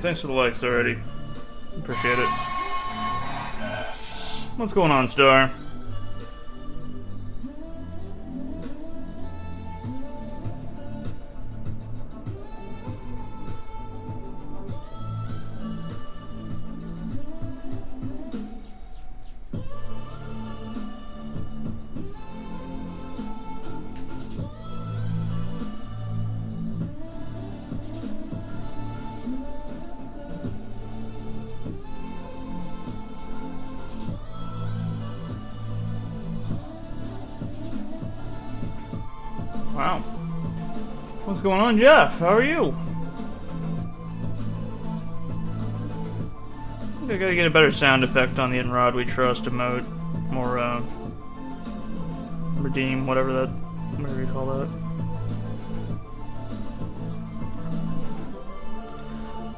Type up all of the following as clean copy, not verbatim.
Thanks for the likes already. Appreciate it. What's going on, Star? Wow. What's going on, Jeff? How are you? I think I gotta get a better sound effect on the In Rod We Trust emote. More, redeem, whatever you call that.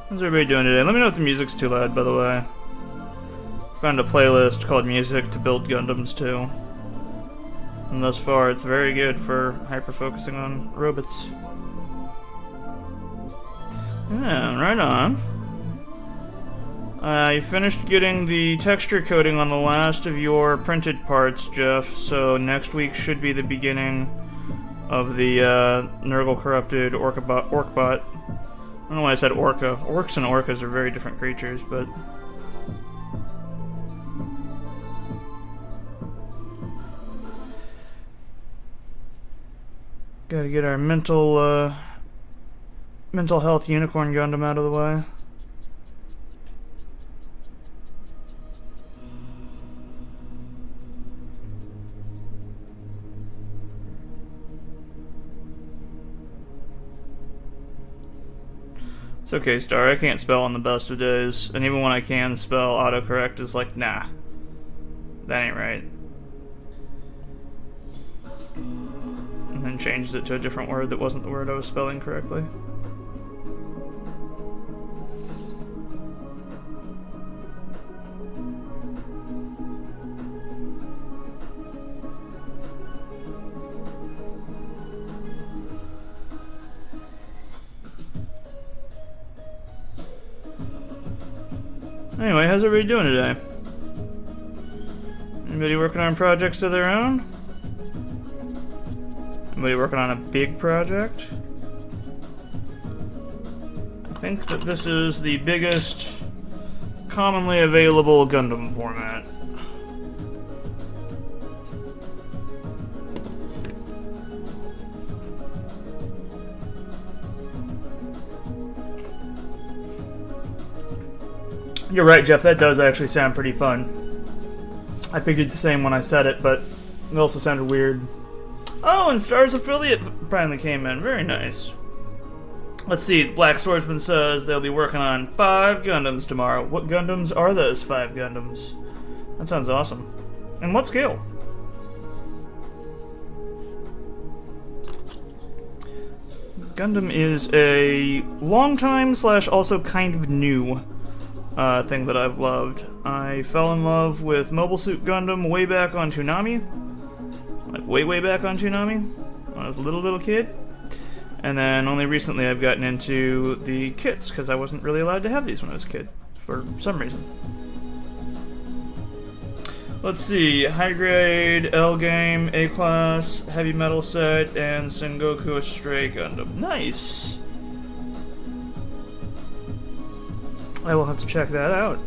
How's everybody doing today? Let me know if the music's too loud, by the way. Found a playlist called Music to Build Gundams too. And thus far, it's very good for hyper-focusing on robots. Yeah, right on. You finished getting the texture coating on the last of your printed parts, Jeff, so next week should be the beginning of the Nurgle Corrupted Orcbot. I don't know why I said Orca. Orcs and Orcas are very different creatures, but... Gotta get our mental health unicorn Gundam out of the way. It's okay, Star. I can't spell on the best of days, and even when I can spell, autocorrect is like, nah. That ain't right. And then changes it to a different word that wasn't the word I was spelling correctly. Anyway, how's everybody doing today? Anybody working on projects of their own? Anybody working on a big project? I think that this is the biggest commonly available Gundam format. You're right, Jeff, that does actually sound pretty fun. I figured the same when I said it, but it also sounded weird. Oh, and Star's affiliate finally came in. Very nice. Let's see. The Black Swordsman says they'll be working on 5 Gundams tomorrow. What Gundams are those 5 Gundams? That sounds awesome. And what scale? Gundam is a long time / also kind of new thing that I've loved. I fell in love with Mobile Suit Gundam way back on Toonami. Like way back on Toonami when I was a little kid. And then only recently I've gotten into the kits because I wasn't really allowed to have these when I was a kid for some reason. Let's see, high grade, L game, A class, heavy metal set, and Sengoku Stray Gundam. Nice. I will have to check that out.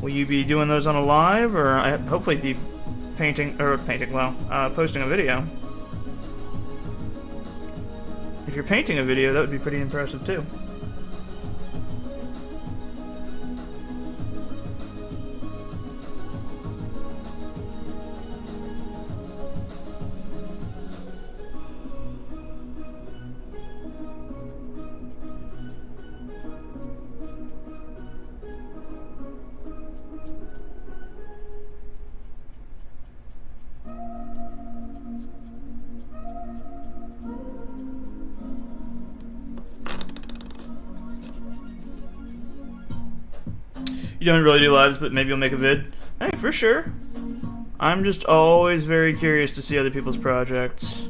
Will you be doing those on a live, or hopefully be posting a video? If you're painting a video, that would be pretty impressive too. You don't really do lives, but maybe you'll make a vid? Hey, for sure. I'm just always very curious to see other people's projects.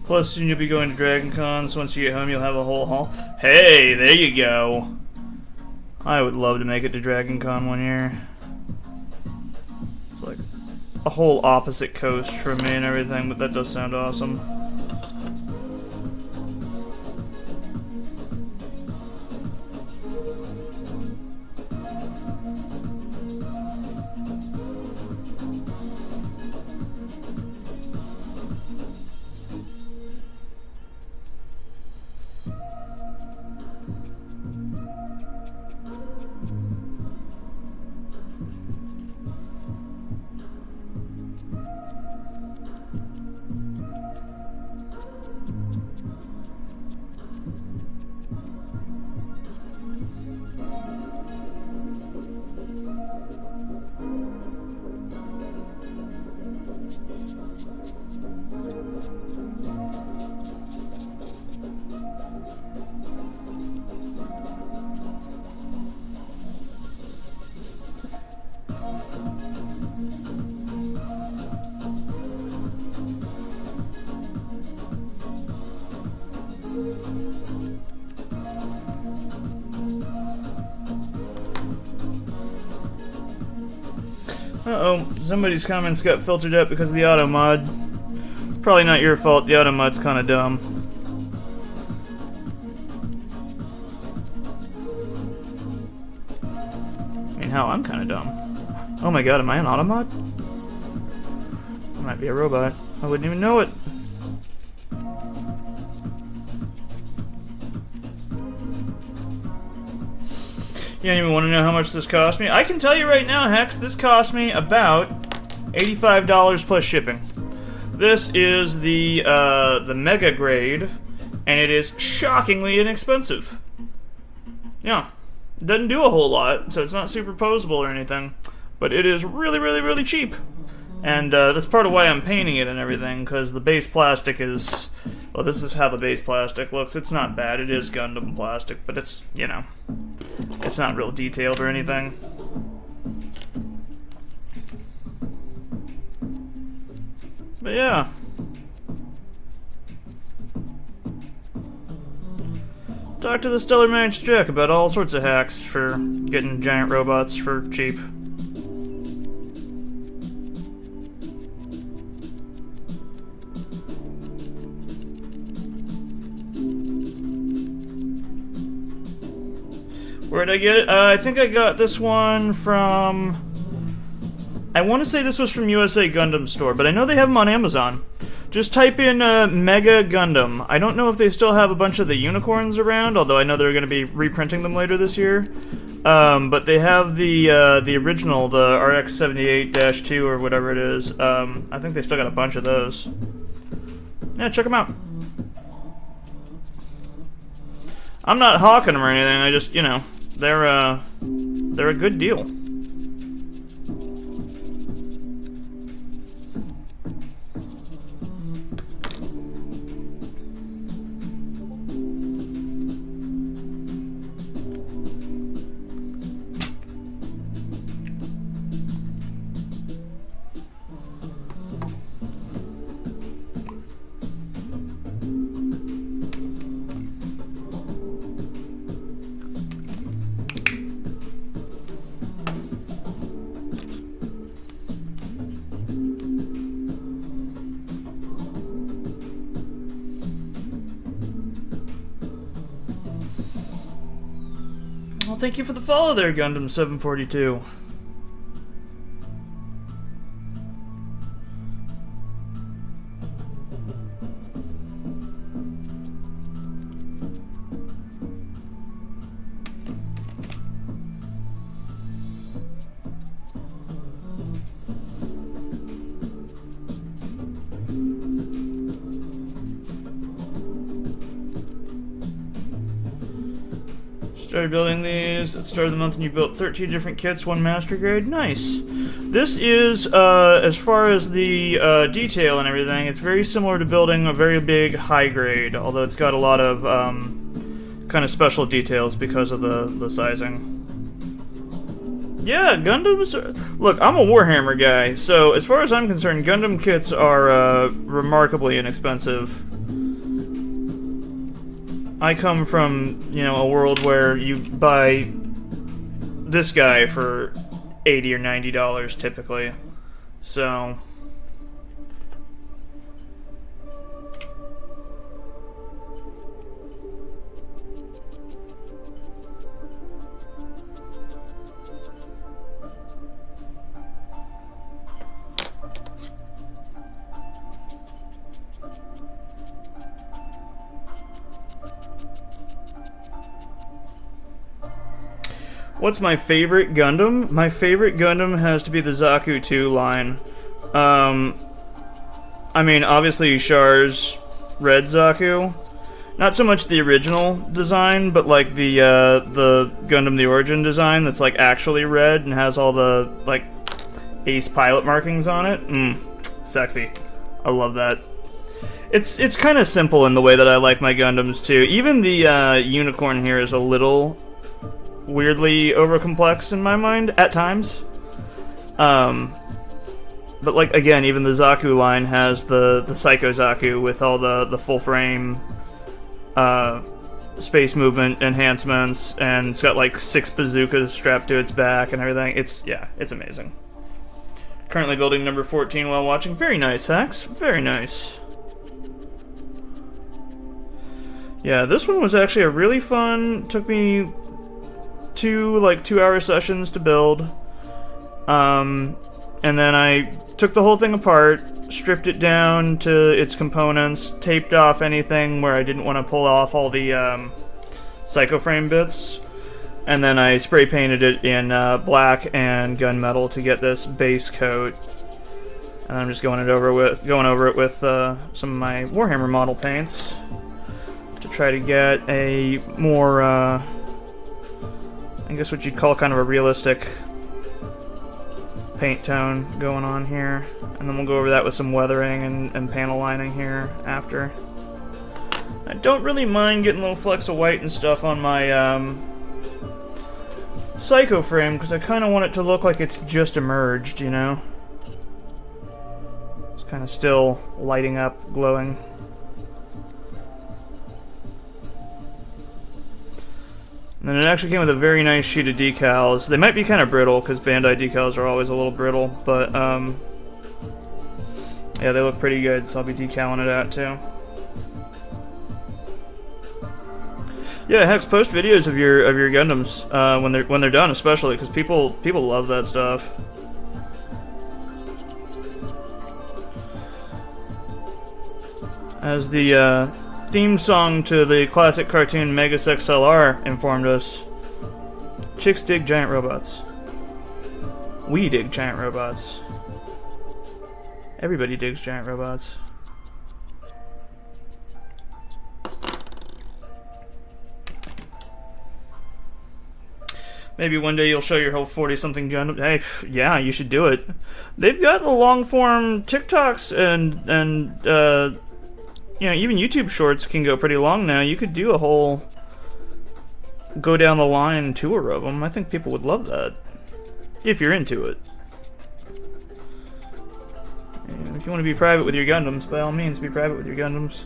Plus, soon you'll be going to Dragon Con, so once you get home, you'll have a whole haul. Hey, there you go. I would love to make it to Dragon Con one year. It's like a whole opposite coast from me and everything, but that does sound awesome. Uh-oh, somebody's comments got filtered out because of the auto mod. Probably not your fault, the auto mod's kinda dumb. I mean, hell, I'm kinda dumb. Oh my god, am I an auto mod? I might be a robot. I wouldn't even know it. You don't even want to know how much this cost me? I can tell you right now, Hex, this cost me about $85 plus shipping. This is the Mega grade, and it is shockingly inexpensive. Yeah, it doesn't do a whole lot, so it's not superposable or anything, but it is really, really, really cheap. And that's part of why I'm painting it and everything, because the base plastic is... Well, this is how the base plastic looks. It's not bad. It is Gundam plastic, but it's, you know, it's not real detailed or anything. But yeah. Talk to the Stellar Mage Jack about all sorts of hacks for getting giant robots for cheap. Where'd I get it? I think I got this one from... I want to say this was from USA Gundam Store, but I know they have them on Amazon. Just type in Mega Gundam. I don't know if they still have a bunch of the unicorns around, although I know they're going to be reprinting them later this year. But they have the original, the RX-78-2 or whatever it is. I think they still got a bunch of those. Yeah, check them out. I'm not hawking them or anything, I just, you know, they're a good deal. Well, thank you for the follow there, Gundam 742. Started building these at the start of the month, and you built 13 different kits, one master grade. Nice. This is, as far as the detail and everything, it's very similar to building a very big high grade, although it's got a lot of kind of special details because of the sizing. Yeah, Gundams are... Look, I'm a Warhammer guy, so as far as I'm concerned, Gundam kits are remarkably inexpensive. I come from, you know, a world where you buy this guy for $80 or $90 typically. So what's my favorite Gundam? My favorite Gundam has to be the Zaku 2 line. I mean, obviously Char's Red Zaku. Not so much the original design, but like the Gundam the Origin design that's like actually red and has all the like ace pilot markings on it. Sexy. I love that. It's kind of simple in the way that I like my Gundams too. Even the unicorn here is a little weirdly overcomplex in my mind at times. But like again, even the Zaku line has the Psycho Zaku with all the full frame space movement enhancements, and it's got like 6 bazookas strapped to its back and everything. It's amazing. Currently building number 14 while watching. Very nice, Hex. Very nice. Yeah, this one was actually a really fun. Took me 2 2-hour sessions to build. And then I took the whole thing apart, stripped it down to its components, taped off anything where I didn't want to pull off all the Psycho Frame bits, and then I spray painted it in black and gunmetal to get this base coat. And I'm just going over it with some of my Warhammer model paints to try to get a more, I guess what you'd call kind of a realistic paint tone going on here. And then we'll go over that with some weathering and panel lining here after. I don't really mind getting a little flecks of white and stuff on my Psycho frame, because I kind of want it to look like it's just emerged, you know? It's kind of still lighting up, glowing. And then it actually came with a very nice sheet of decals. They might be kind of brittle, because Bandai decals are always a little brittle, but yeah, they look pretty good, so I'll be decaling it out too. Yeah, Hex, post videos of your Gundams when they're done, especially because people love that stuff. As the theme song to the classic cartoon Megas XLR informed us, chicks dig giant robots. We dig giant robots. Everybody digs giant robots. Maybe one day you'll show your whole 40-something Gundam. Hey, yeah, you should do it. They've got the long-form TikToks and you know, even YouTube shorts can go pretty long now. You could do a whole go down the line tour of them. I think people would love that. If you're into it. And if you want to be private with your Gundams, by all means, be private with your Gundams.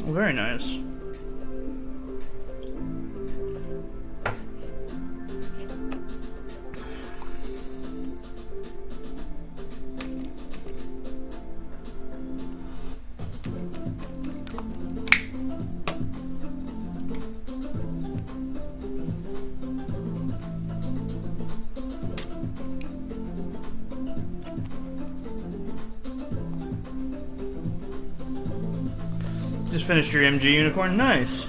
Very nice. Just finished your MG Unicorn. Nice.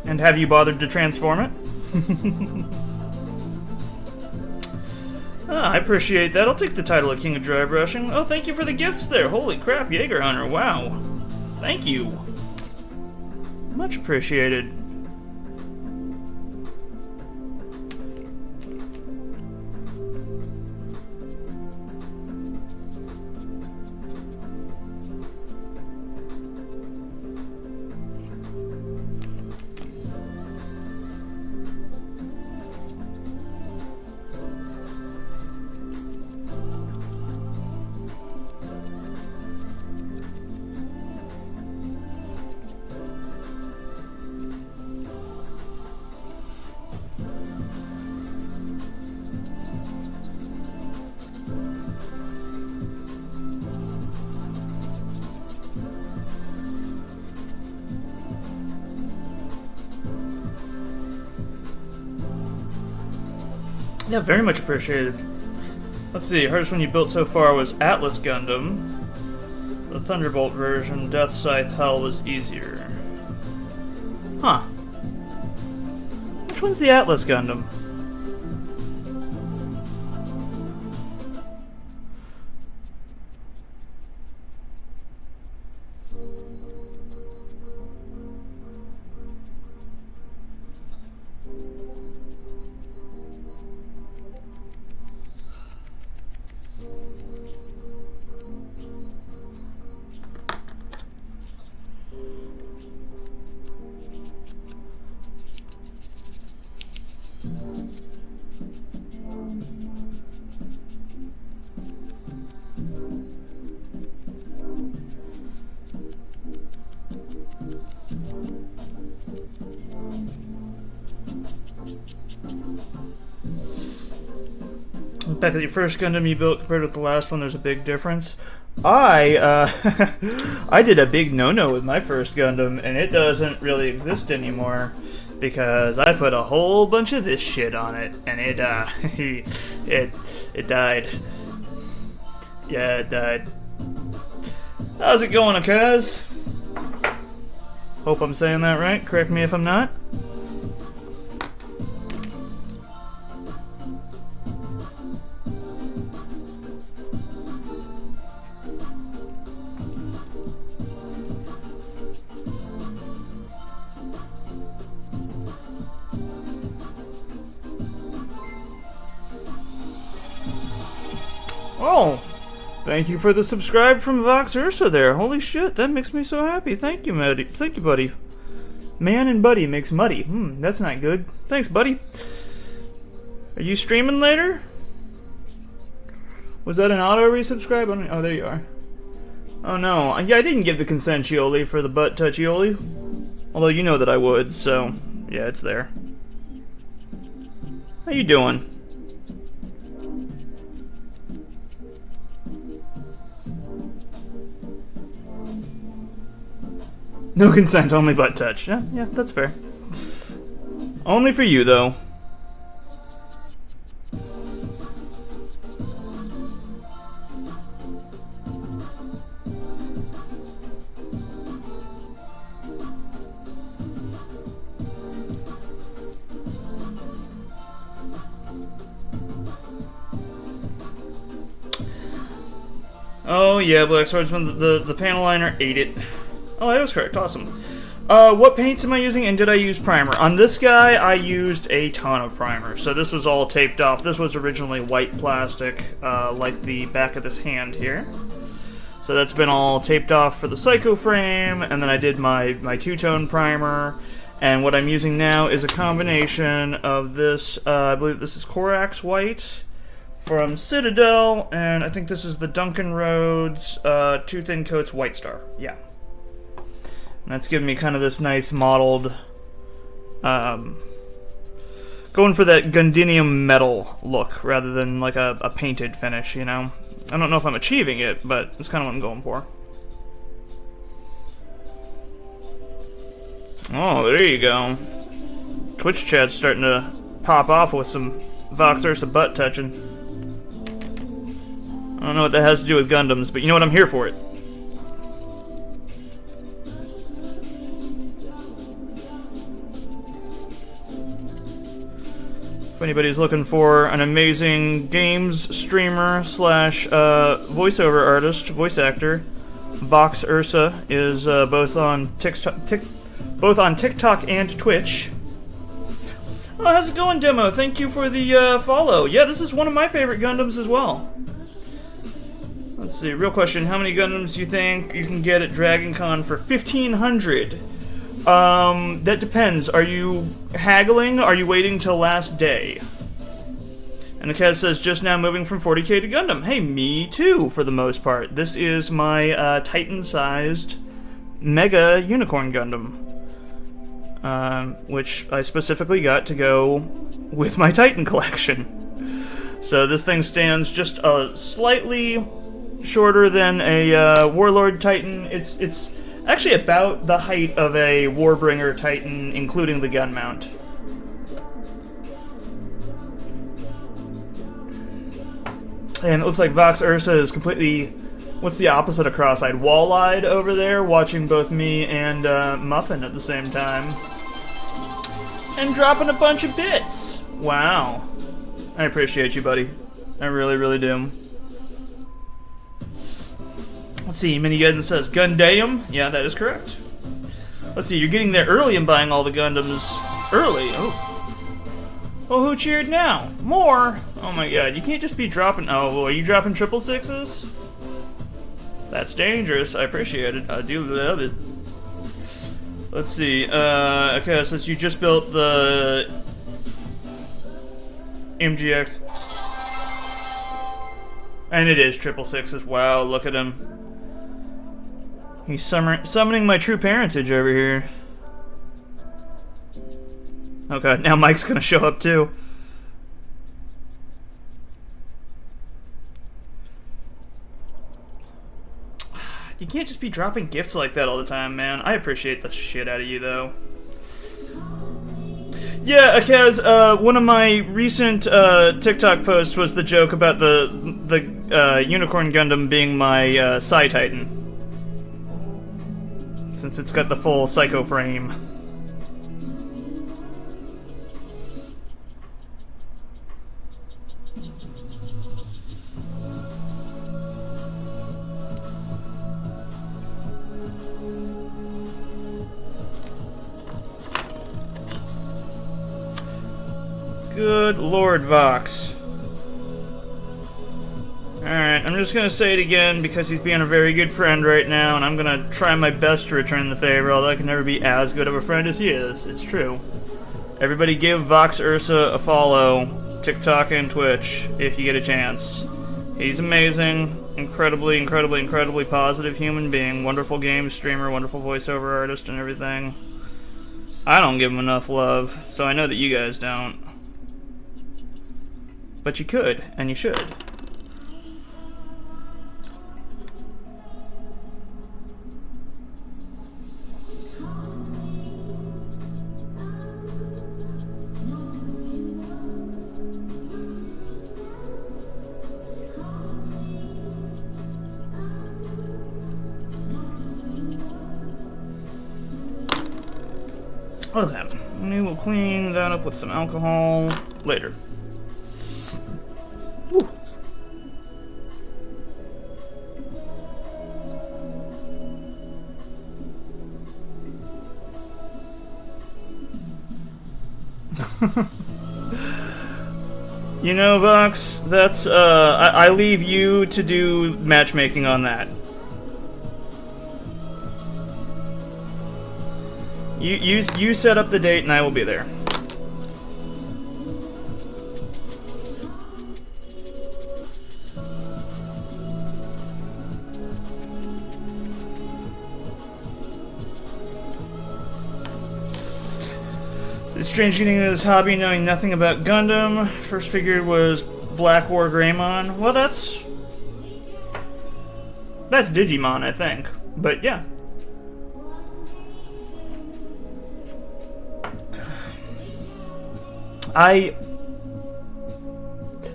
And have you bothered to transform it? I appreciate that. I'll take the title of King of Dry Brushing. Oh, thank you for the gifts there. Holy crap, Jaeger Hunter. Wow. Thank you. Much appreciated. Yeah, very much appreciated. Let's see, hardest one you built so far was Atlas Gundam. The Thunderbolt version, Death Scythe Hell, was easier. Huh. Which one's the Atlas Gundam? The fact that your first Gundam you built compared with the last one, there's a big difference. I did a big no-no with my first Gundam, and it doesn't really exist anymore because I put a whole bunch of this shit on it, and it died. Yeah, it died. How's it going, Akaz? Hope I'm saying that right. Correct me if I'm not. Oh, thank you for the subscribe from Vox Ursa there. Holy shit, that makes me so happy. Thank you, Muddy. Thank you, buddy. Man and buddy makes muddy. That's not good. Thanks, buddy. Are you streaming later? Was that an auto resubscribe? Oh, there you are. Oh no, yeah, I didn't give the consent Shioli for the butt touch Shioli. Although you know that I would, so yeah, it's there. How you doing? No consent, only butt touch. Yeah, that's fair. Only for you, though. Oh yeah, Black Swordsman, the panel liner ate it. Oh, that was correct. Awesome. What paints am I using, and did I use primer? On this guy, I used a ton of primer. So this was all taped off. This was originally white plastic, like the back of this hand here. So that's been all taped off for the Psycho frame, and then I did my two-tone primer. And what I'm using now is a combination of this, I believe this is Corax White from Citadel, and I think this is the Duncan Rhodes Two Thin Coats White Star. Yeah. And that's giving me kind of this nice mottled, going for that Gundinium metal look rather than like a painted finish, you know? I don't know if I'm achieving it, but it's kind of what I'm going for. Oh, there you go. Twitch chat's starting to pop off with some Vox Ursa butt touching. I don't know what that has to do with Gundams, but you know what? I'm here for it. If anybody's looking for an amazing games streamer slash voiceover artist, voice actor, Vox Ursa is both on TikTok and Twitch. Oh, how's it going, Demo? Thank you for the follow. Yeah, this is one of my favorite Gundams as well. Let's see, real question. How many Gundams do you think you can get at Dragon Con for 1,500? That depends. Are you haggling? Are you waiting till last day? And the cat says, just now moving from 40k to Gundam. Hey, me too, for the most part. This is my Titan-sized Mega Unicorn Gundam. Which I specifically got to go with my Titan collection. So this thing stands just slightly shorter than a Warlord Titan. It's actually about the height of a Warbringer Titan, including the gun mount. And it looks like Vox Ursa is completely, what's the opposite of cross-eyed? Wall-eyed over there, watching both me and Muffin at the same time. And dropping a bunch of bits! Wow. I appreciate you, buddy. I really, really do. Let's see, Minigeddon says, Gundam? Yeah, that is correct. Let's see, you're getting there early and buying all the Gundams early. Oh. Well, who cheered now? More? Oh my god, you can't just be dropping... Oh, are you dropping 666s? That's dangerous. I appreciate it. I do love it. Let's see. Okay, since you just built the MGX... And it is 666s. Wow, look at him. He's summoning my true parentage over here. Okay, now Mike's gonna show up too. You can't just be dropping gifts like that all the time, man. I appreciate the shit out of you, though. Yeah, Akaz, one of my recent TikTok posts was the joke about the Unicorn Gundam being my Psy Titan. Since it's got the full Psycho frame. Good Lord, Vox. Alright, I'm just gonna say it again because he's being a very good friend right now, and I'm gonna try my best to return the favor, although I can never be as good of a friend as he is. It's true. Everybody give Vox Ursa a follow, TikTok and Twitch, if you get a chance. He's amazing, incredibly, incredibly, incredibly positive human being, wonderful game streamer, wonderful voiceover artist, and everything. I don't give him enough love, so I know that you guys don't. But you could, and you should. Okay, we will clean that up with some alcohol later. Woo. You know, Vox, that's, I leave you to do matchmaking on that. You set up the date and I will be there. It's strange getting into this hobby knowing nothing about Gundam. First figure was Black War Greymon. Well, that's Digimon, I think. But yeah.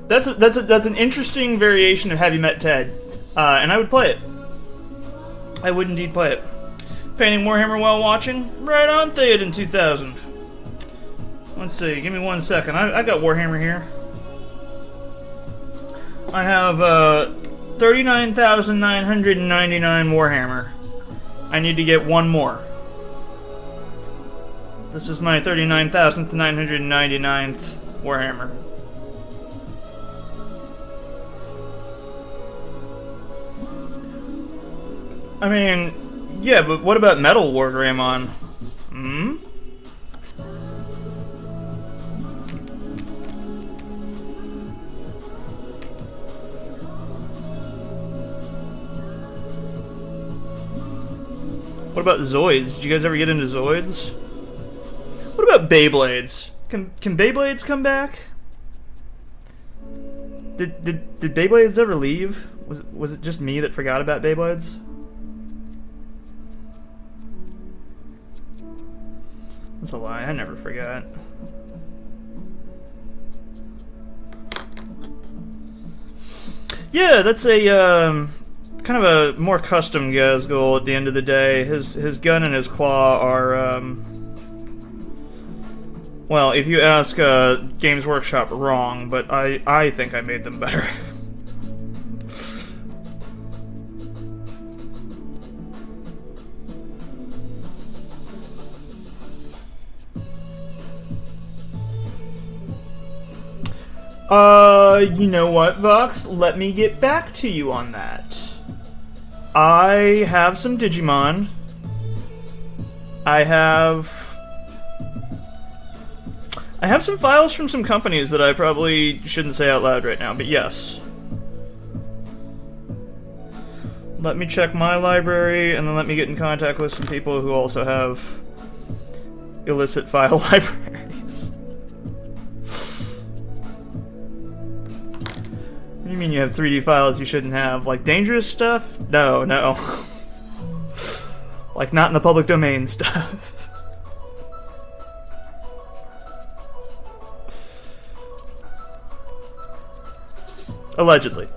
That's an interesting variation of Have You Met Ted, and I would play it. I would indeed play it. Painting Warhammer while watching? Right on, Theoden 2000. Let's see, give me 1 second. I got Warhammer here. I have 39,999 Warhammer. I need to get one more. This is my 39,999th Warhammer. I mean, yeah, but what about Metal War Greymon? Hmm? What about Zoids? Did you guys ever get into Zoids? What about Beyblades? Can Beyblades come back? Did Beyblades ever leave? Was it just me that forgot about Beyblades? That's a lie. I never forgot. Yeah, that's a kind of a more custom Gazgul at the end of the day. His gun and his claw are well, if you ask Games Workshop, wrong, but I think I made them better. You know what, Vox? Let me get back to you on that. I have some Digimon. I have some files from some companies that I probably shouldn't say out loud right now, but yes. Let me check my library, and then let me get in contact with some people who also have illicit file libraries. What do you mean you have 3D files you shouldn't have? Like dangerous stuff? No. Like not in the public domain stuff. Allegedly.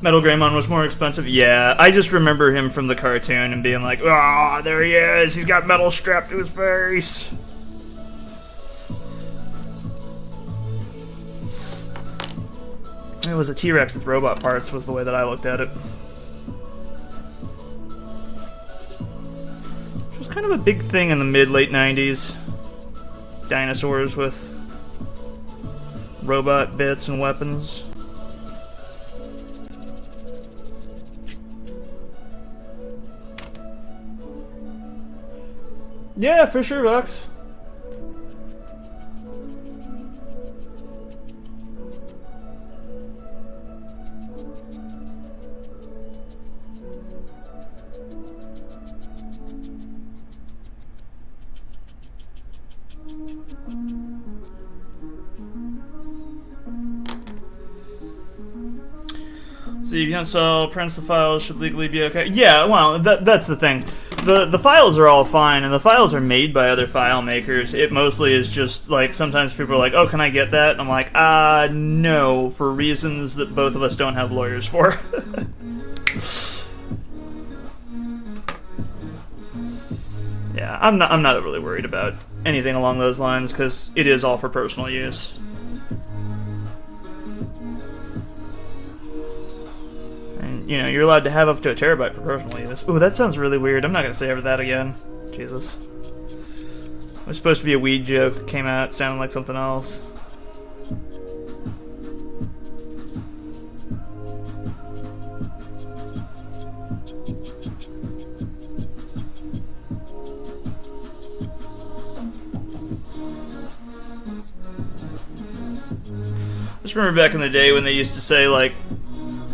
Metal Greymon was more expensive? Yeah, I just remember him from the cartoon and being like, ah, there he is, he's got metal strapped to his face. It was a T-Rex with robot parts was the way that I looked at it. Which was kind of a big thing in the mid-late 90s. Dinosaurs with robot bits and weapons. Yeah, for sure, Bucks. So you can sell prints, the files should legally be okay. Yeah, well, that's the thing. The files are all fine, and the files are made by other file makers. It mostly is just, like, sometimes people are like, oh, can I get that? And I'm like, no, for reasons that both of us don't have lawyers for. Yeah, I'm not really worried about anything along those lines, because it is all for personal use. You know, you're allowed to have up to a terabyte for personal use. Ooh, that sounds really weird. I'm not gonna say ever that again. Jesus. It was supposed to be a weed joke. It came out, sounded like something else. I just remember back in the day when they used to say, like,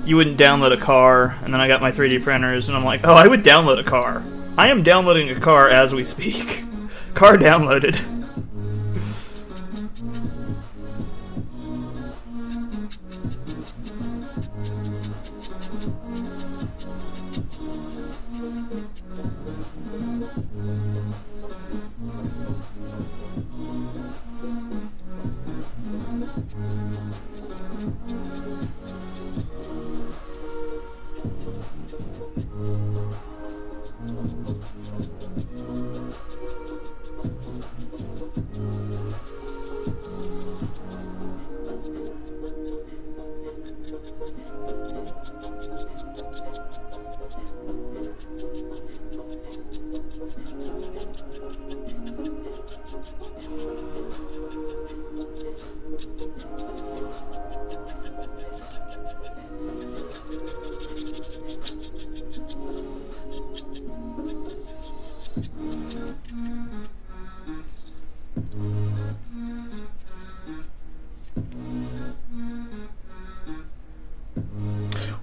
you wouldn't download a car, and then I got my 3D printers, and I'm like, oh, I would download a car. I am downloading a car as we speak. Car downloaded.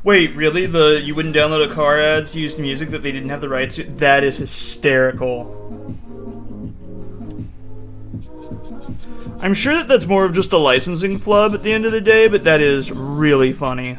Wait, really? You wouldn't download a car ads used music that they didn't have the rights to? That is hysterical. I'm sure that that's more of just a licensing flub at the end of the day, but that is really funny.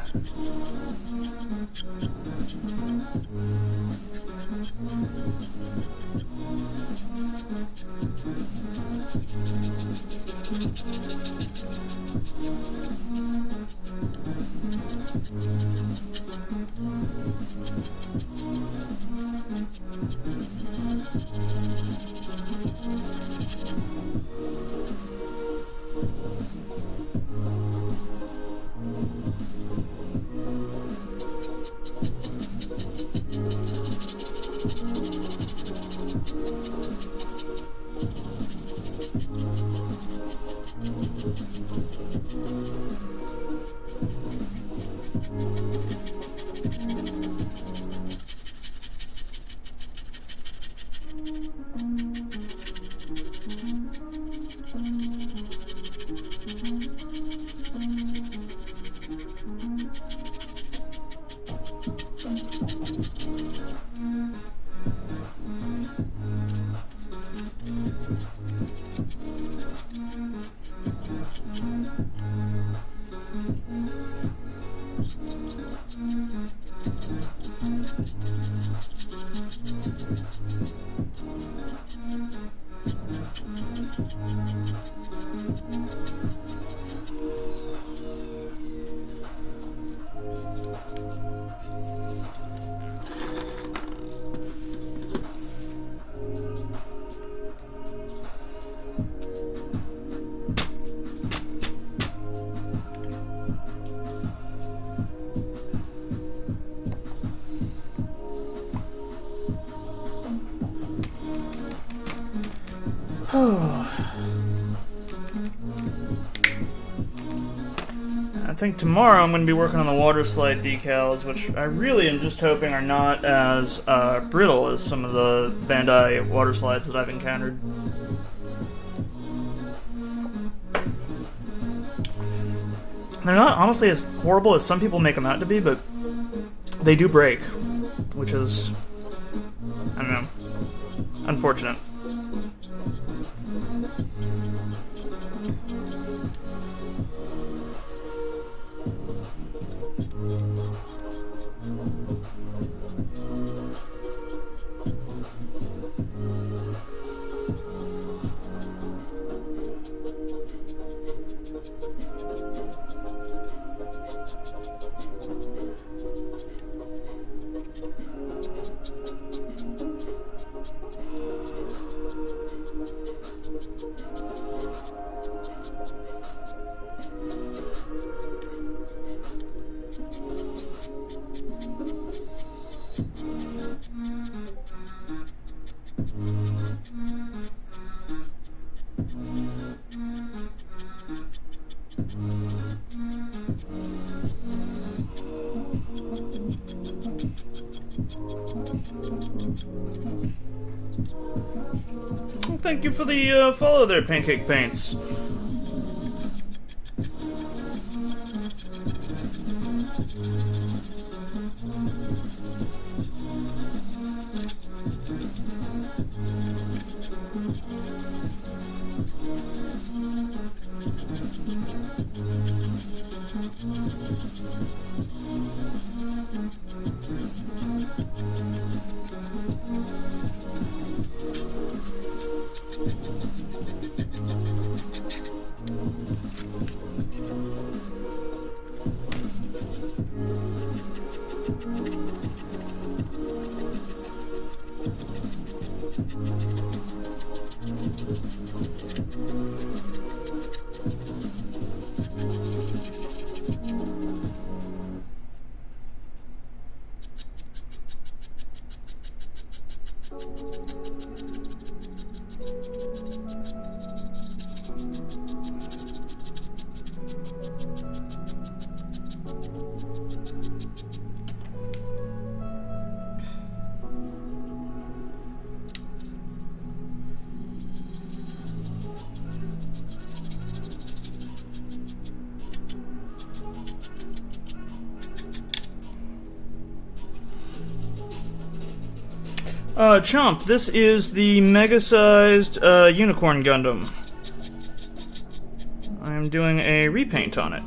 I think tomorrow I'm going to be working on the water slide decals, which I really am just hoping are not as brittle as some of the Bandai water slides that I've encountered. They're not honestly as horrible as some people make them out to be, but they do break, which is, I don't know, unfortunate. Thank you for the follow there, Pancake Paints. Chomp, this is the mega-sized Unicorn Gundam. I'm doing a repaint on it.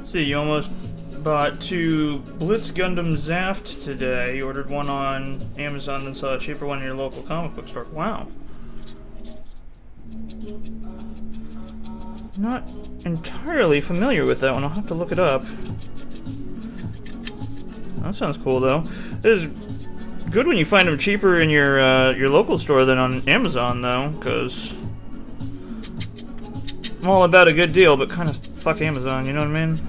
See, you almost bought 2 Blitz Gundam Zaft today. You ordered one on Amazon and saw a cheaper one in your local comic book store. Wow. Not entirely familiar with that one. I'll have to look it up. That sounds cool, though. It is good when you find them cheaper in your local store than on Amazon, though, because I'm all about a good deal, but kind of fuck Amazon, you know what I mean?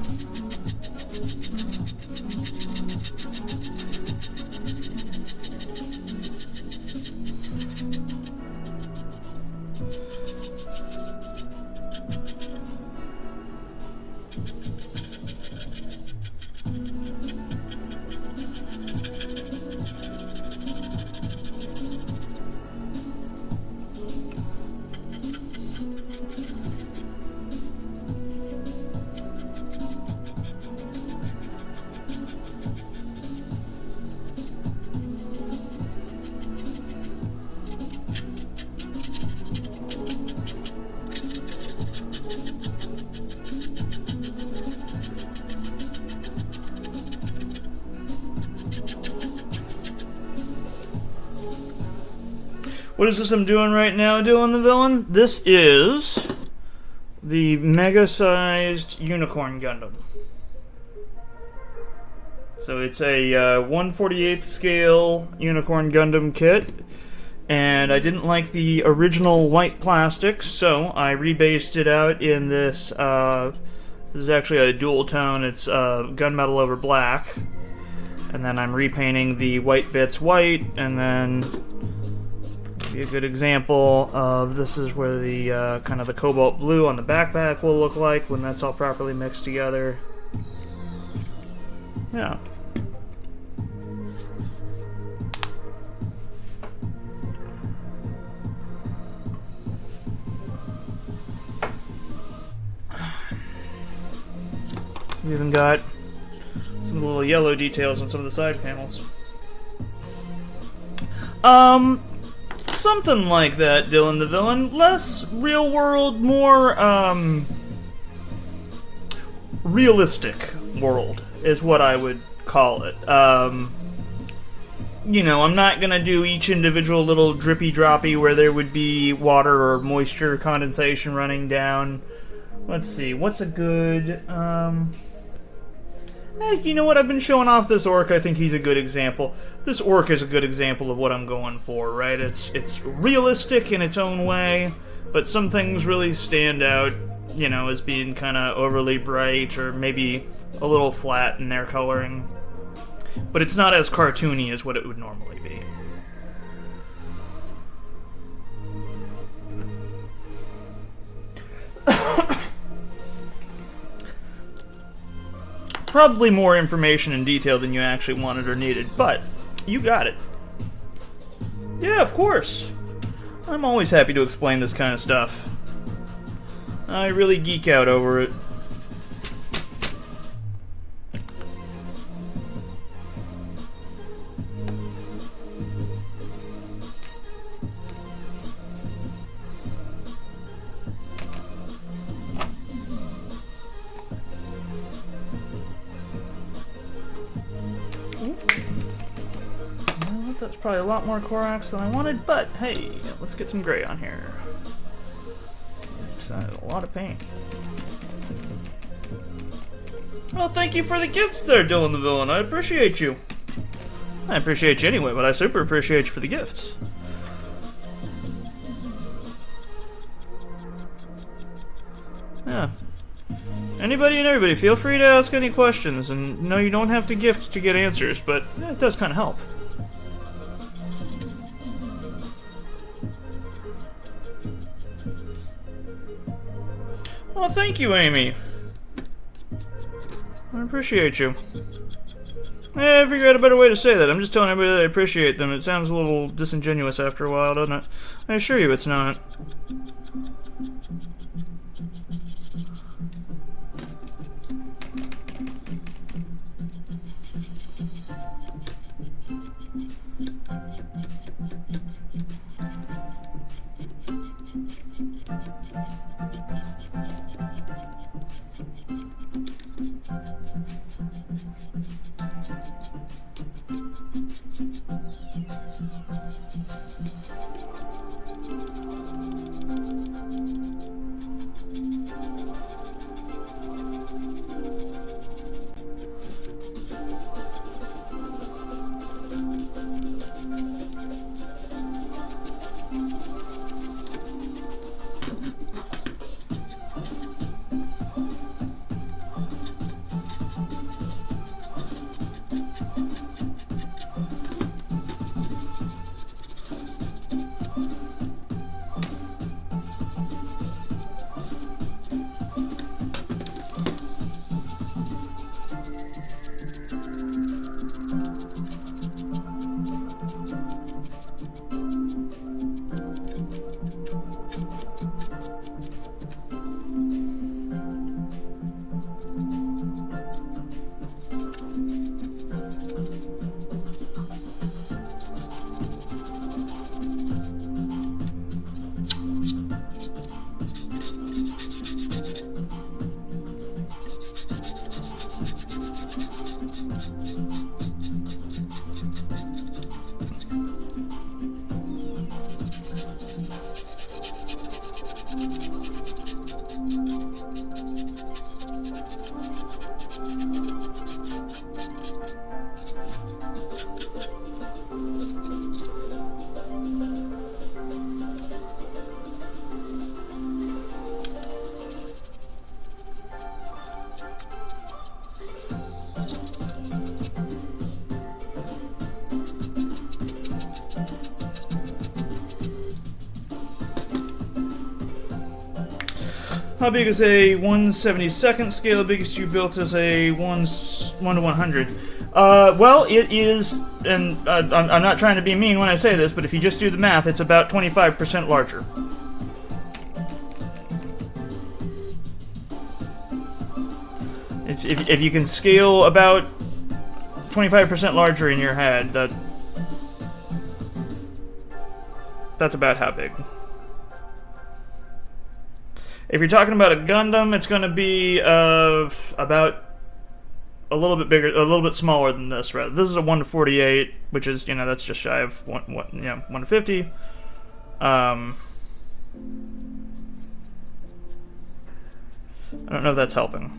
What is this I'm doing right now, Dylan the Villain? This is the mega-sized Unicorn Gundam. So it's a 1/48 scale Unicorn Gundam kit, and I didn't like the original white plastic, so I rebased it out in this. This is actually a dual tone. It's gunmetal over black, and then I'm repainting the white bits white, and then be a good example of this is where the kind of the cobalt blue on the backpack will look like when that's all properly mixed together. Yeah. We even got some little yellow details on some of the side panels. Something like that, Dylan the Villain. Less real world, more, realistic world is what I would call it. You know, I'm not gonna do each individual little drippy-droppy where there would be water or moisture condensation running down. Let's see, what's a good, you know what, I've been showing off this orc, I think he's a good example. This orc is a good example of what I'm going for, right? It's realistic in its own way, but some things really stand out, you know, as being kind of overly bright or maybe a little flat in their coloring. But it's not as cartoony as what it would normally be. Probably more information and detail than you actually wanted or needed, but you got it. Yeah, of course. I'm always happy to explain this kind of stuff. I really geek out over it. That's probably a lot more Korax than I wanted, but hey, let's get some gray on here. It's a lot of paint. Well, thank you for the gifts there, Dylan the Villain. I appreciate you. I appreciate you anyway, but I super appreciate you for the gifts. Yeah. Anybody and everybody, feel free to ask any questions, and no, you don't have to gift to get answers, but it does kind of help. Oh, thank you, Amy. I appreciate you. I figured out a better way to say that. I'm just telling everybody that I appreciate them. It sounds a little disingenuous after a while, doesn't it? I assure you it's not. How big is a 1/72nd scale? The biggest you built is a 1 to 100. Well, it is, and I'm not trying to be mean when I say this, but if you just do the math, it's about 25% larger. If you can scale about 25% larger in your head, that's about how big. If you're talking about a Gundam, it's going to be about a little bit bigger, a little bit smaller than this. Rather, this is a 1 to 48, which is, you know, that's just shy of 1 to 50. I don't know if that's helping.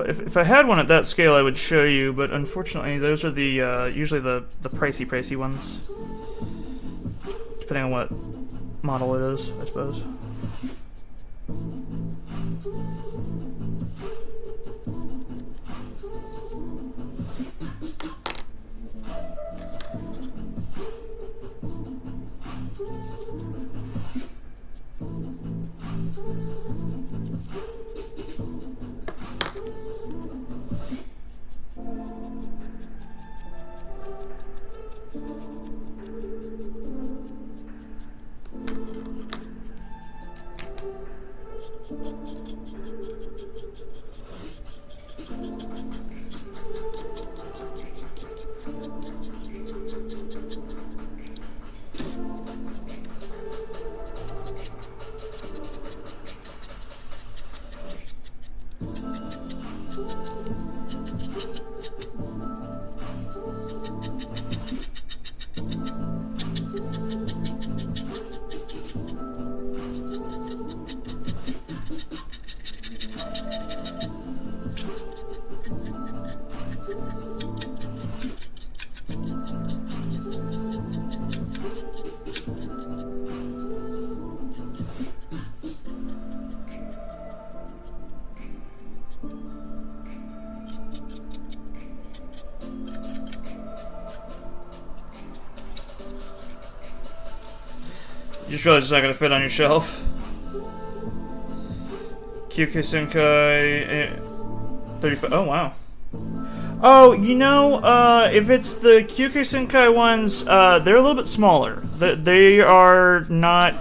If I had one at that scale, I would show you, but unfortunately, those are the usually the pricey ones, depending on what model it is, I suppose. Just realized it's not gonna fit on your shelf. QK Senkai 35. Oh wow. Oh, you know, if it's the QK Senkai ones, they're a little bit smaller. They are not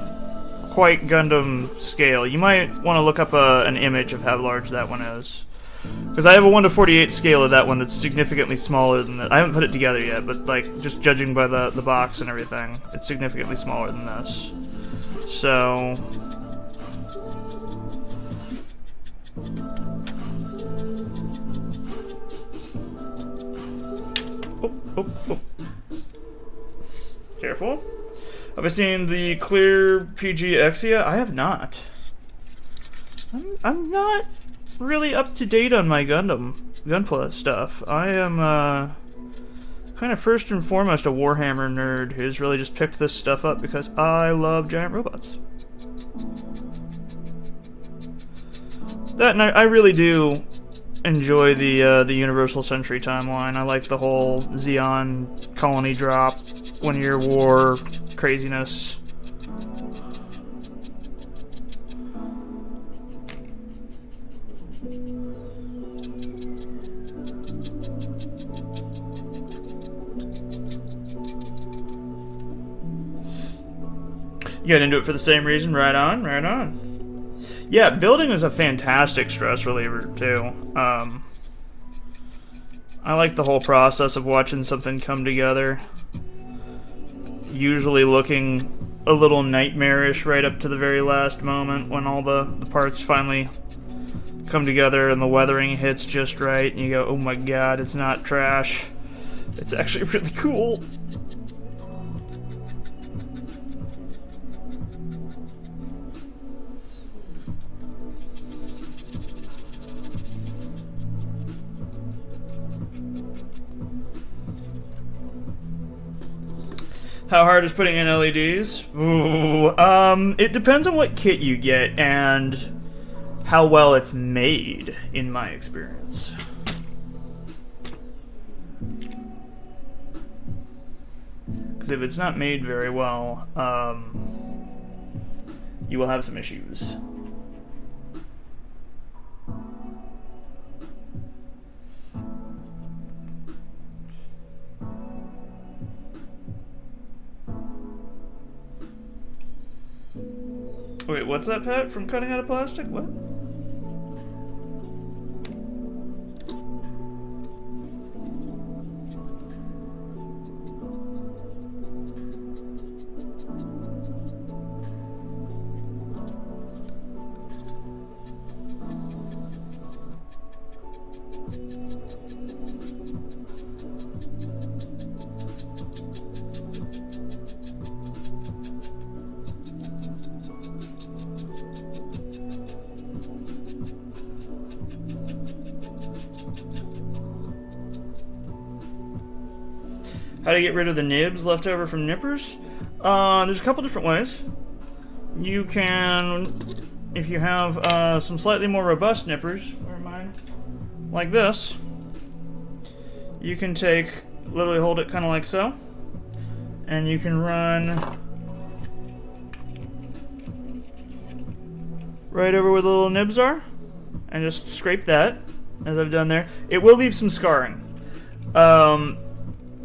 quite Gundam scale. You might want to look up an image of how large that one is. Because I have a 1:48 scale of that one that's significantly smaller than that. I haven't put it together yet, but like just judging by the box and everything, it's significantly smaller than this. So oh. Careful. Have I seen the clear PG Exia? I have not. I'm not really up to date on my Gunpla stuff. I am kind of first and foremost a Warhammer nerd who's really just picked this stuff up because I love giant robots. That, and I really do enjoy the Universal Century timeline. I like the whole Xeon colony drop, 1 year war craziness. You got into it for the same reason? Right on, right on. Yeah, building is a fantastic stress reliever, too. I like the whole process of watching something come together. Usually looking a little nightmarish right up to the very last moment when all the parts finally come together and the weathering hits just right and you go, oh my god, it's not trash. It's actually really cool. How hard is putting in LEDs? Ooh, it depends on what kit you get and how well it's made, in my experience. Because if it's not made very well, you will have some issues. Wait, what's that, Pat? From cutting out of plastic? What? How to get rid of the nibs left over from nippers? There's a couple different ways. You can, if you have some slightly more robust nippers, or mine, like this, you can literally hold it kind of like so, and you can run right over where the little nibs are, and just scrape that, as I've done there. It will leave some scarring.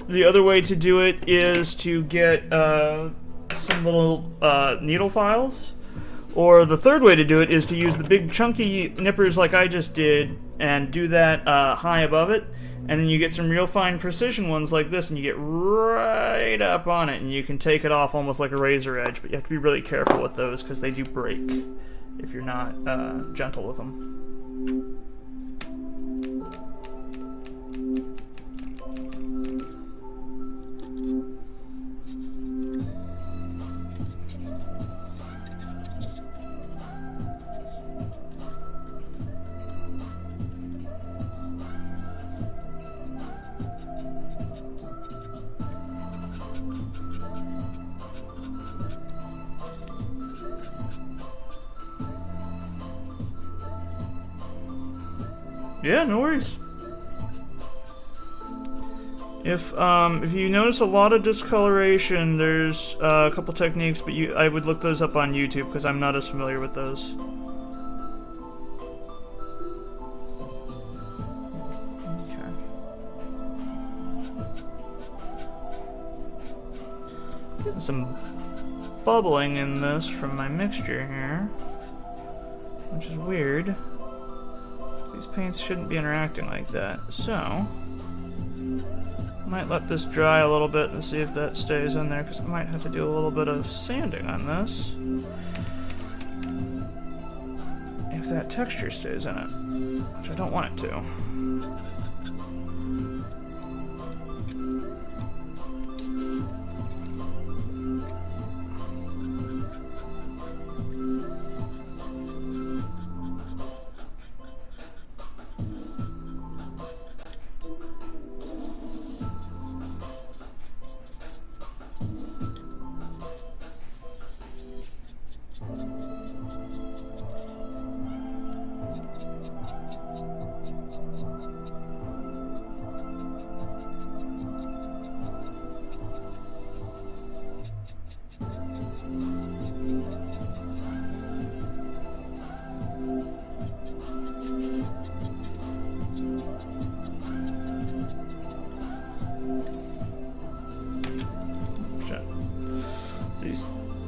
The other way to do it is to get some little needle files. Or the third way to do it is to use the big chunky nippers like I just did and do that high above it. And then you get some real fine precision ones like this and you get right up on it and you can take it off almost like a razor edge. But you have to be really careful with those because they do break if you're not gentle with them. Yeah, no worries. If you notice a lot of discoloration, there's a couple techniques, but I would look those up on YouTube because I'm not as familiar with those. Okay. Getting some bubbling in this from my mixture here, which is weird. These paints shouldn't be interacting like that, so might let this dry a little bit and see if that stays in there, because I might have to do a little bit of sanding on this if that texture stays in it, which I don't want it to.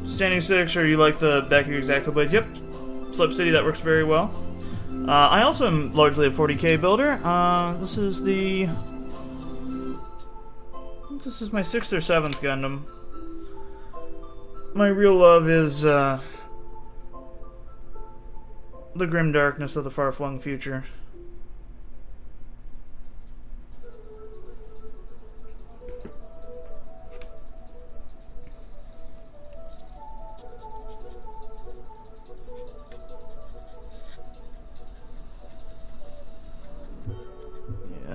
Standing 6, or you like the back of your X-Acto blades? Yep. Slip City, that works very well. I also am largely a 40k builder. This is my 6th or 7th Gundam. My real love is the grim darkness of the far-flung future.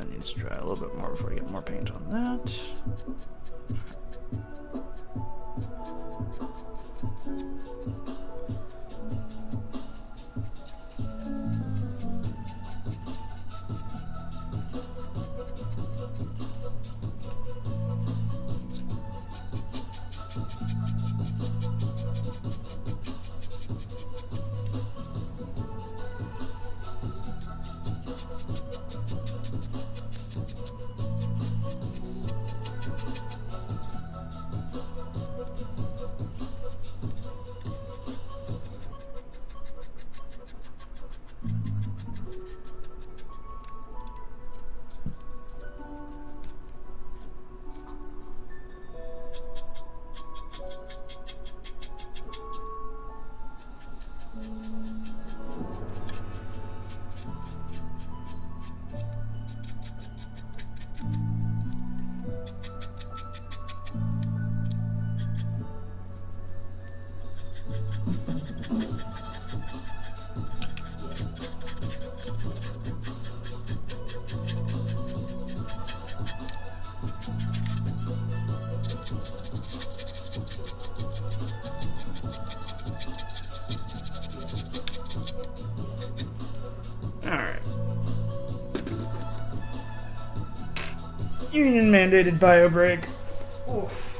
Let's try a little bit more before I get more paint on that. Union mandated bio break. Oof.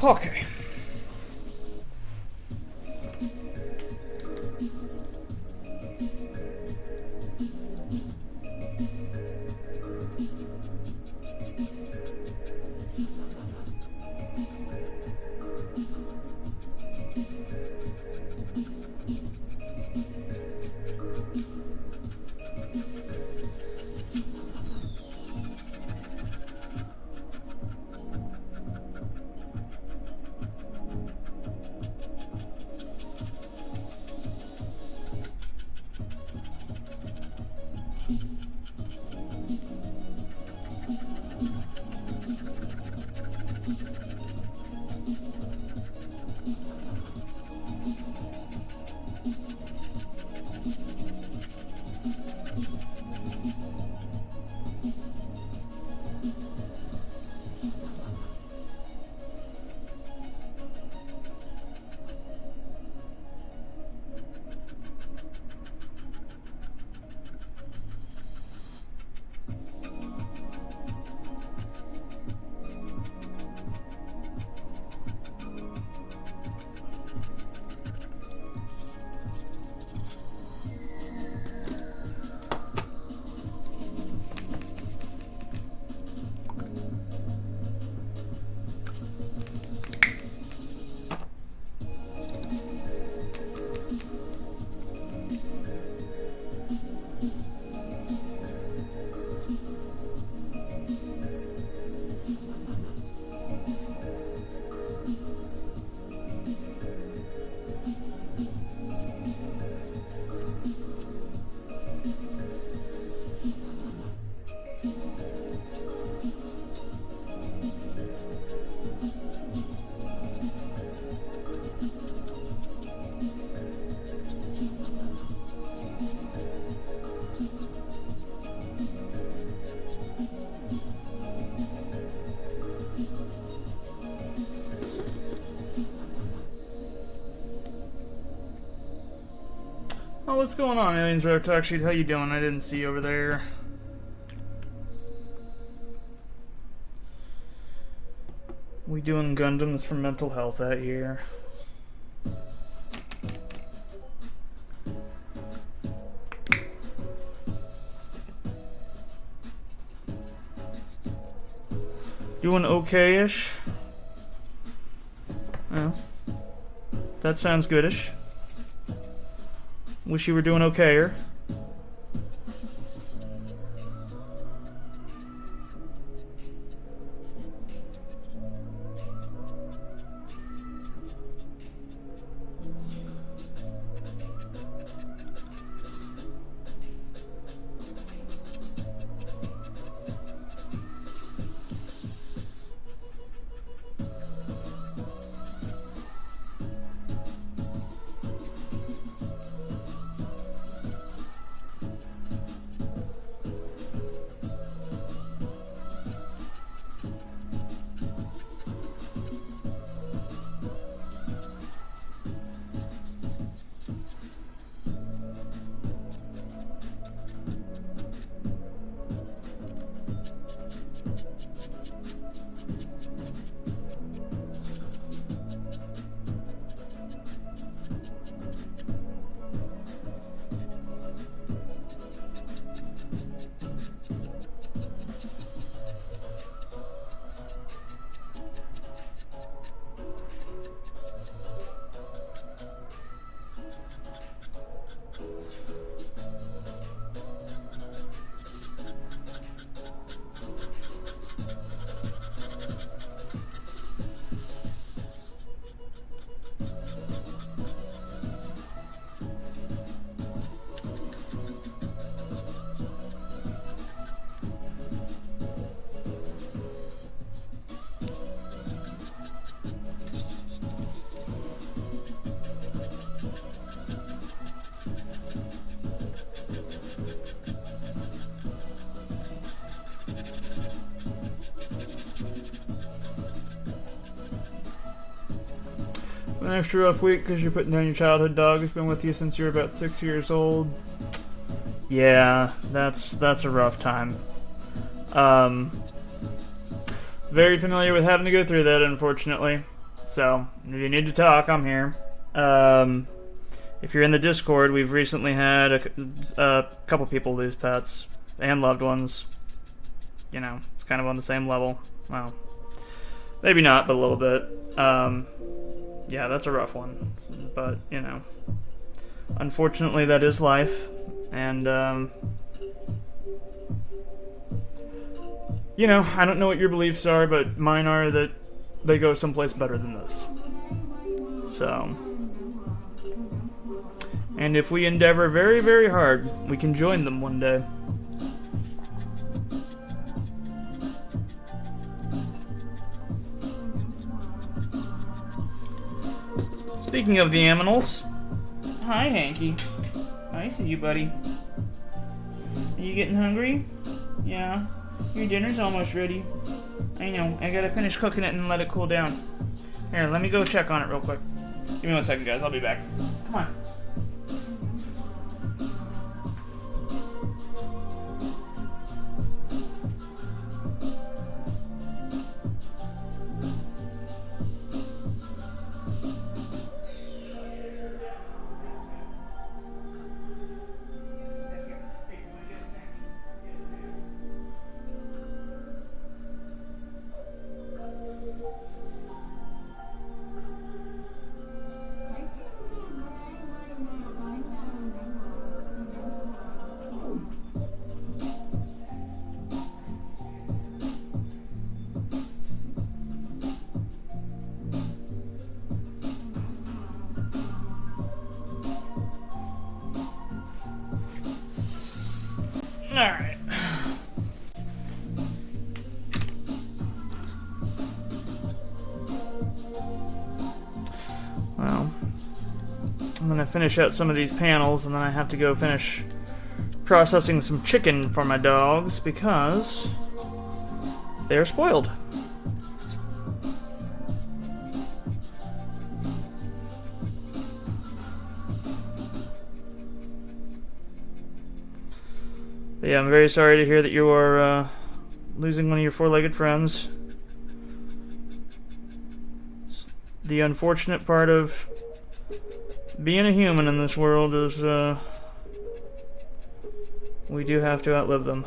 Okay. Oh, what's going on, Aliens Road Talk Sheet? How you doing? I didn't see you over there. We doing Gundams for mental health that year. Doing okay-ish? Yeah. That sounds goodish. Wish you were doing okayer. An extra rough week because you're putting down your childhood dog who's been with you since you were about 6 years old. Yeah, that's a rough time. Very familiar with having to go through that, unfortunately. So, if you need to talk, I'm here. If you're in the Discord, we've recently had a couple people lose pets and loved ones. You know, it's kind of on the same level. Well, maybe not, but a little bit. Yeah, that's a rough one. But, you know, unfortunately that is life. And, you know, I don't know what your beliefs are, but mine are that they go someplace better than this. So, and if we endeavor very, very hard, we can join them one day. Speaking of the aminals, hi Hanky. I see you, buddy. Are you getting hungry? Yeah. Your dinner's almost ready. I know. I gotta finish cooking it and let it cool down. Here, let me go check on it real quick. Give me 1 second, guys. I'll be back. Come on. Alright. Well, I'm gonna finish out some of these panels and then I have to go finish processing some chicken for my dogs because they're spoiled. Yeah, I'm very sorry to hear that you are losing one of your four-legged friends. The unfortunate part of being a human in this world is we do have to outlive them.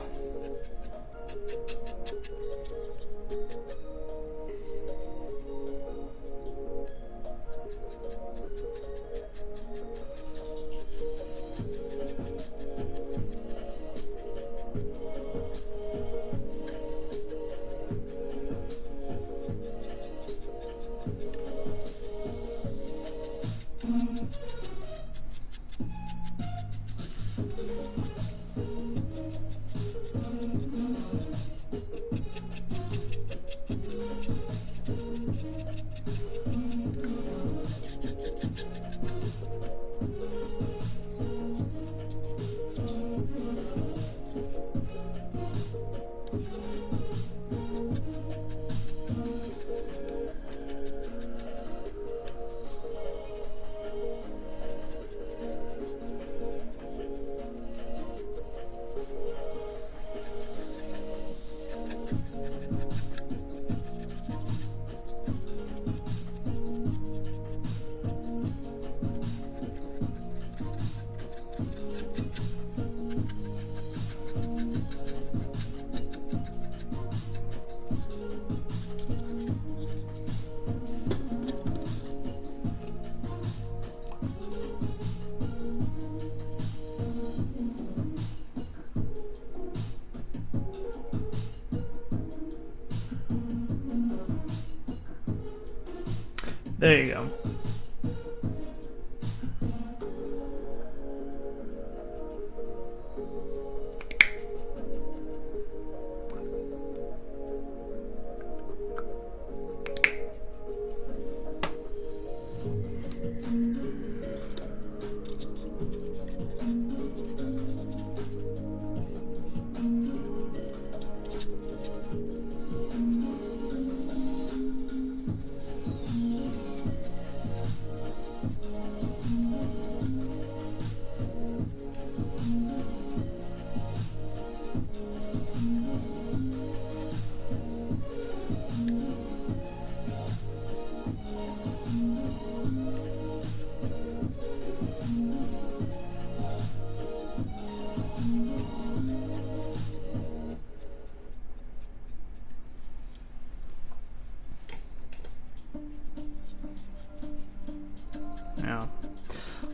There you go.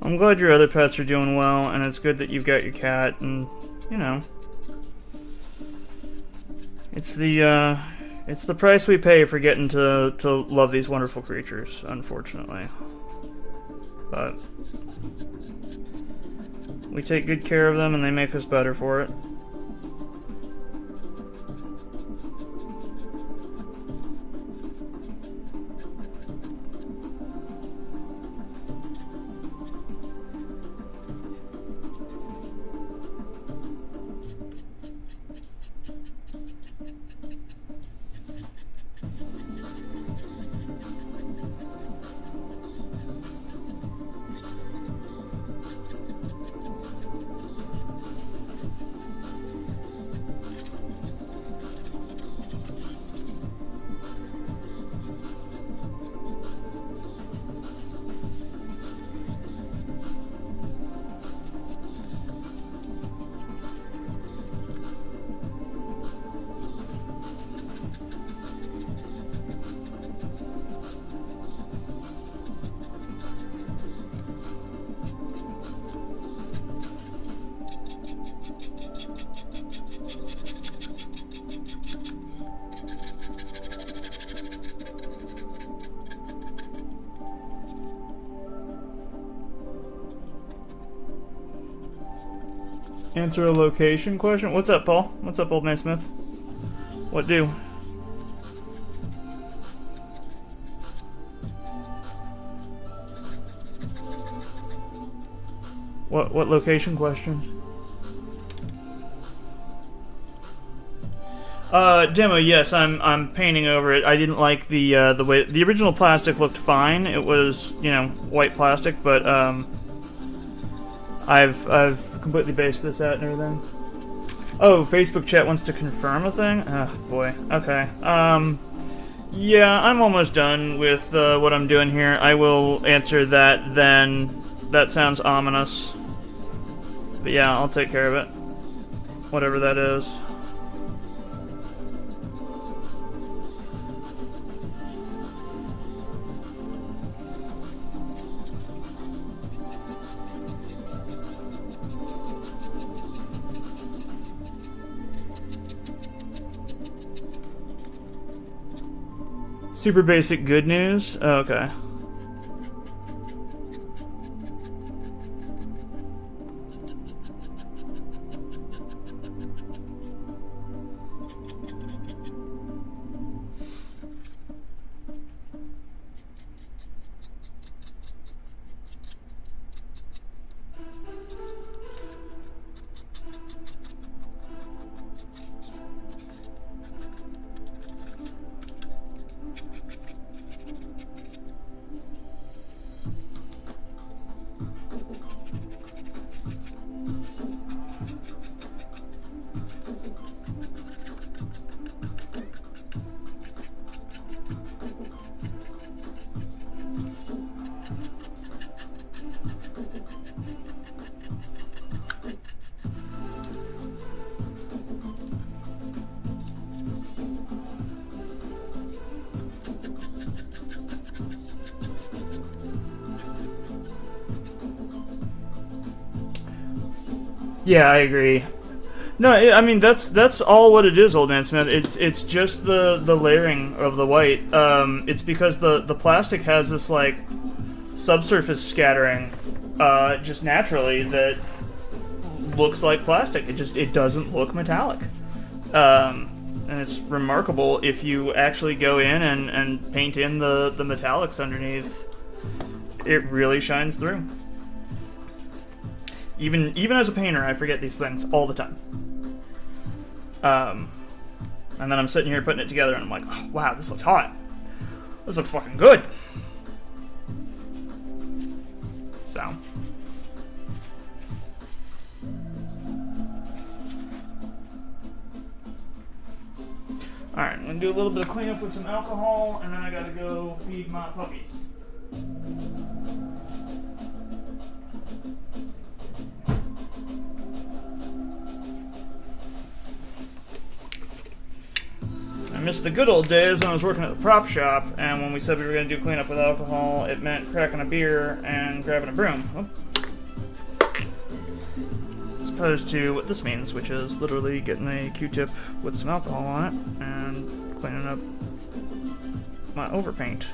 I'm glad your other pets are doing well, and it's good that you've got your cat, and, you know. It's the price we pay for getting to love these wonderful creatures, unfortunately. But we take good care of them, and they make us better for it. Answer a location question? What's up, Paul? What's up, Old Man Smith? What do? What location question? Demo, yes, I'm painting over it. I didn't like the way the original plastic looked fine. It was, you know, white plastic, but I've completely based this out and everything. Oh, Facebook chat wants to confirm a thing? Oh, boy. Okay. Yeah, I'm almost done with what I'm doing here. I will answer that then. That sounds ominous. But yeah, I'll take care of it. Whatever that is. Super basic good news? Oh, okay. Yeah, I agree. No, I mean that's all what it is, Old Man Smith. It's just the layering of the white. It's because the plastic has this like subsurface scattering, just naturally that looks like plastic. It doesn't look metallic, and it's remarkable if you actually go in and paint in the metallics underneath. It really shines through. Even as a painter, I forget these things all the time. And then I'm sitting here putting it together, and I'm like, oh, wow, this looks hot. This looks fucking good. So. Alright, I'm going to do a little bit of cleanup with some alcohol, and then I gotta go feed my puppies. I missed the good old days when I was working at the prop shop, and when we said we were going to do cleanup with alcohol, it meant cracking a beer and grabbing a broom. Oh. opposed to what this means, which is literally getting a Q-tip with some alcohol on it and cleaning up my overpaint.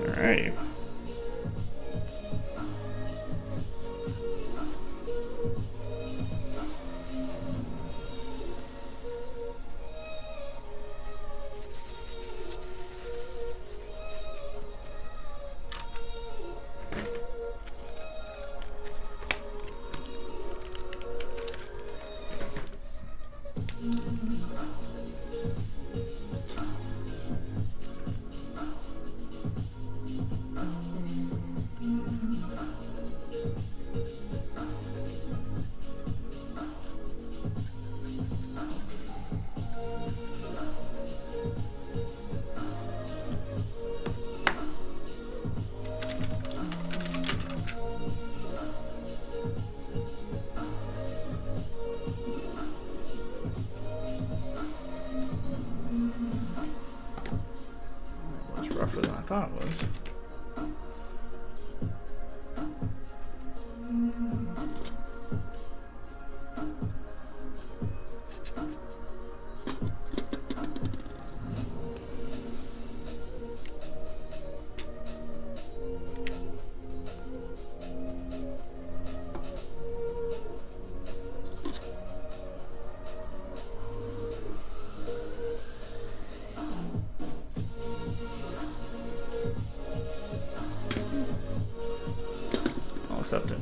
Alrighty. Rougher than I thought it was. I'll accept it.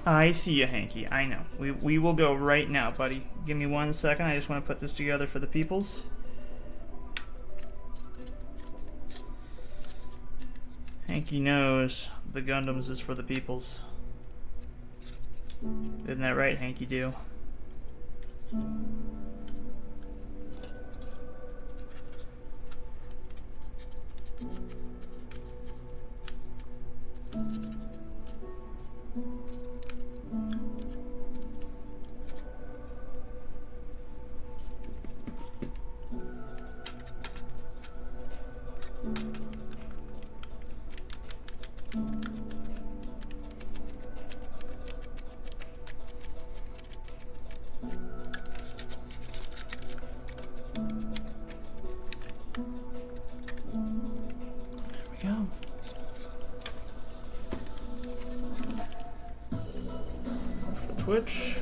I see you, Hanky. I know. We will go right now, buddy. Give me 1 second. I just want to put this together for the peoples. Hanky knows the Gundams is for the peoples. Isn't that right, Hanky do? Go. For Twitch.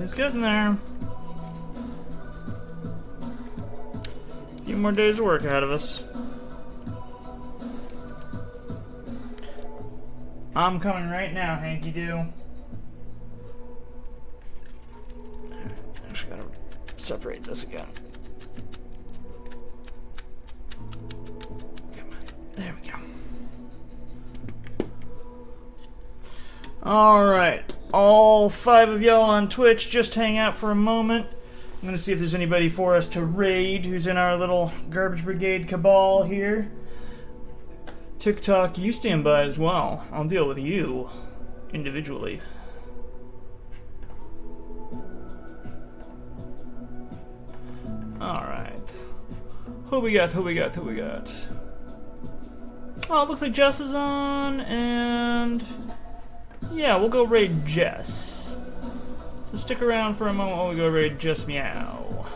It's getting there. A few more days of work ahead of us. I'm coming right now, Hanky Doo. I just gotta separate this again. Come on. There we go. Alright. All 5 of y'all on Twitch, just hang out for a moment. I'm gonna see if there's anybody for us to raid who's in our little Garbage Brigade cabal here. TikTok, you stand by as well. I'll deal with you individually. Alright. Who we got? Oh, it looks like Jess is on, and yeah, we'll go raid Jess. So stick around for a moment while we go raid Jess Meow.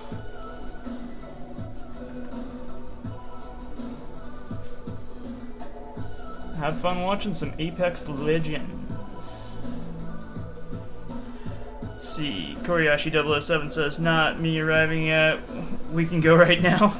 Have fun watching some Apex Legends. Let's see. Koriyashi007 says, not me arriving yet. We can go right now.